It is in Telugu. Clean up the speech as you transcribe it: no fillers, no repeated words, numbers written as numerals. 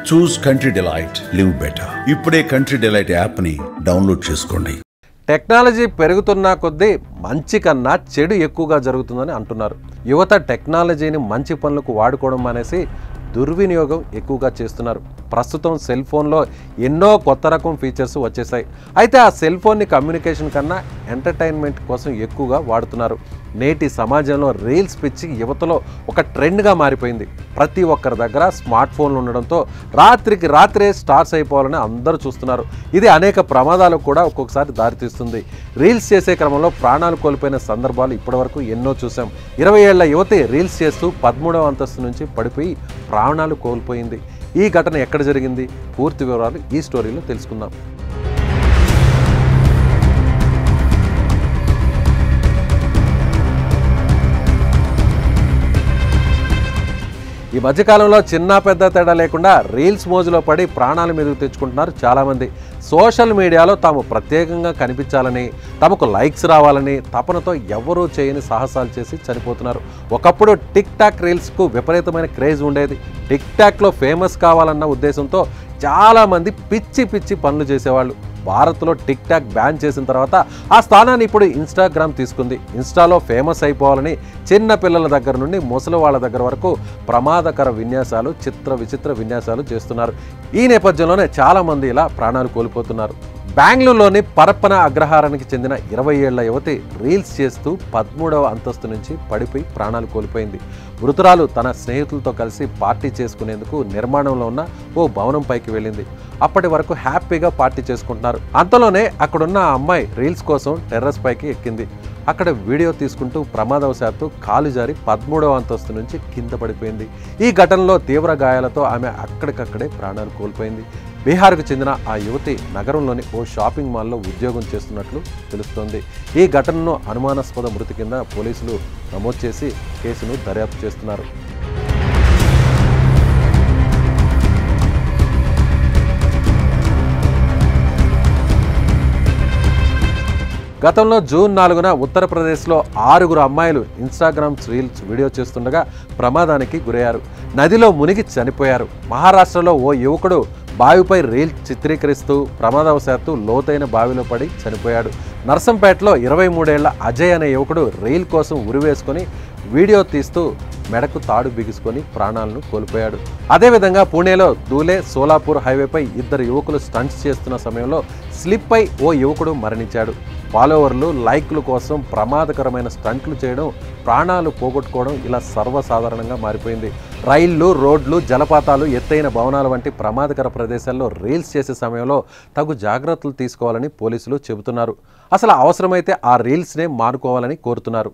చూస్ కంట్రీ డిలైట్, లివ్ బెటర్. ఇప్పుడే కంట్రీ డిలైట్ యాప్ ని డౌన్లోడ్ చేసుకోండి. టెక్నాలజీ పెరుగుతున్న కొద్దీ మంచి కన్నా చెడు ఎక్కువగా జరుగుతుందని అంటున్నారు. యువత టెక్నాలజీని మంచి పనులకు వాడుకోవడం అనేసి దుర్వినియోగం ఎక్కువగా చేస్తున్నారు. ప్రస్తుతం సెల్ ఫోన్లో ఎన్నో కొత్త రకం ఫీచర్స్ వచ్చేసాయి. అయితే ఆ సెల్ ఫోన్ని కమ్యూనికేషన్ కన్నా ఎంటర్టైన్మెంట్ కోసం ఎక్కువగా వాడుతున్నారు. నేటి సమాజంలో రీల్స్ పిచ్చి యువతలో ఒక ట్రెండ్గా మారిపోయింది. ప్రతి ఒక్కరి దగ్గర స్మార్ట్ ఫోన్లు ఉండడంతో రాత్రికి రాత్రే స్టార్స్ అయిపోవాలని అందరూ చూస్తున్నారు. ఇది అనేక ప్రమాదాలకు కూడా ఒక్కొక్కసారి దారితీస్తుంది. రీల్స్ చేసే క్రమంలో ప్రాణాలు కోల్పోయిన సందర్భాలు ఇప్పటివరకు ఎన్నో చూసాం. 20 ఏళ్ల యువతి రీల్స్ చేస్తూ 13వ అంతస్తు నుంచి పడిపోయి ప్రాణాలు కోల్పోయింది. ఈ ఘటన ఎక్కడ జరిగింది? పూర్తి వివరాలు ఈ స్టోరీలో తెలుసుకుందాం. ఈ మధ్యకాలంలో చిన్న పెద్ద తేడా లేకుండా రీల్స్ మోజులో పడి ప్రాణాల మీదకు తెచ్చుకుంటున్నారు చాలామంది. సోషల్ మీడియాలో తాము ప్రత్యేకంగా కనిపించాలని, తమకు లైక్స్ రావాలని తపనతో ఎవరూ చేయని సాహసాలు చేసి చనిపోతున్నారు. ఒకప్పుడు టిక్ టాక్ రీల్స్కు విపరీతమైన క్రేజ్ ఉండేది. టిక్ టాక్లో ఫేమస్ కావాలన్న ఉద్దేశంతో చాలామంది పిచ్చి పిచ్చి పనులు చేసేవాళ్ళు. భారత్లో టిక్ టాక్ బ్యాన్ చేసిన తర్వాత ఆ స్థానాన్ని ఇప్పుడు ఇన్స్టాగ్రామ్ తీసుకుంది. ఇన్స్టాలో ఫేమస్ అయిపోవాలని చిన్న పిల్లల దగ్గర నుండి ముసలి వాళ్ళ దగ్గర వరకు ప్రమాదకర విన్యాసాలు, విచిత్ర విన్యాసాలు చేస్తున్నారు. ఈ నేపథ్యంలోనే చాలామంది ఇలా ప్రాణాలు కోల్పోతున్నారు. బెంగళూరులోని పరప్పన అగ్రహారానికి చెందిన 20 ఏళ్ల యువతి రీల్స్ చేస్తూ 13వ అంతస్తు నుంచి పడిపోయి ప్రాణాలు కోల్పోయింది. మృతురాలు తన స్నేహితులతో కలిసి పార్టీ చేసుకునేందుకు నిర్మాణంలో ఉన్న ఓ భవనం పైకి వెళ్ళింది. అప్పటి వరకు హ్యాపీగా పార్టీ చేసుకుంటున్నారు. అంతలోనే అక్కడున్న ఆ అమ్మాయి రీల్స్ కోసం టెర్రస్ పైకి ఎక్కింది. అక్కడ వీడియో తీసుకుంటూ ప్రమాదవశాత్తు కాలు జారి 13వ అంతస్తు నుంచి కింద పడిపోయింది. ఈ ఘటనలో తీవ్ర గాయాలతో ఆమె అక్కడికక్కడే ప్రాణాలు కోల్పోయింది. బీహార్కు చెందిన ఆ యువతి నగరంలోని ఓ షాపింగ్ మాల్లో ఉద్యోగం చేస్తున్నట్లు తెలుస్తోంది. ఈ ఘటనను అనుమానాస్పద మృతి కింద పోలీసులు నమోదు చేసి కేసును దర్యాప్తు చేస్తున్నారు. గతంలో జూన్ 4న ఉత్తరప్రదేశ్లో 6 అమ్మాయిలు ఇన్స్టాగ్రామ్ రీల్స్ వీడియో చేస్తుండగా ప్రమాదానికి గురయ్యారు. నదిలో మునిగి చనిపోయారు. మహారాష్ట్రలో ఓ యువకుడు బావిపై రీల్ చిత్రీకరిస్తూ ప్రమాదవశాత్తు లోతైన బావిలో పడి చనిపోయాడు. నర్సంపేటలో 23 ఏళ్ల అజయ్ అనే యువకుడు రీల్ కోసం ఉరివేసుకొని వీడియో తీస్తూ మెడకు తాడు బిగుసుకొని ప్రాణాలను కోల్పోయాడు. అదేవిధంగా పూణేలో ధూలే సోలాపూర్ హైవేపై 2 యువకులు స్టంట్స్ చేస్తున్న సమయంలో స్లిప్ అయి ఓ యువకుడు మరణించాడు. ఫాలోవర్లు, లైక్ల కోసం ప్రమాదకరమైన స్టంట్లు చేయడం, ప్రాణాలు పోగొట్టుకోవడం ఇలా సర్వసాధారణంగా మారిపోయింది. రైళ్లు, రోడ్లు, జలపాతాలు, ఎత్తైన భవనాల వంటి ప్రమాదకర ప్రదేశాల్లో రీల్స్ చేసే సమయంలో తగు జాగ్రత్తలు తీసుకోవాలని పోలీసులు చెబుతున్నారు. అసలు అవసరమైతే ఆ రీల్స్నే మానుకోవాలని కోరుతున్నారు.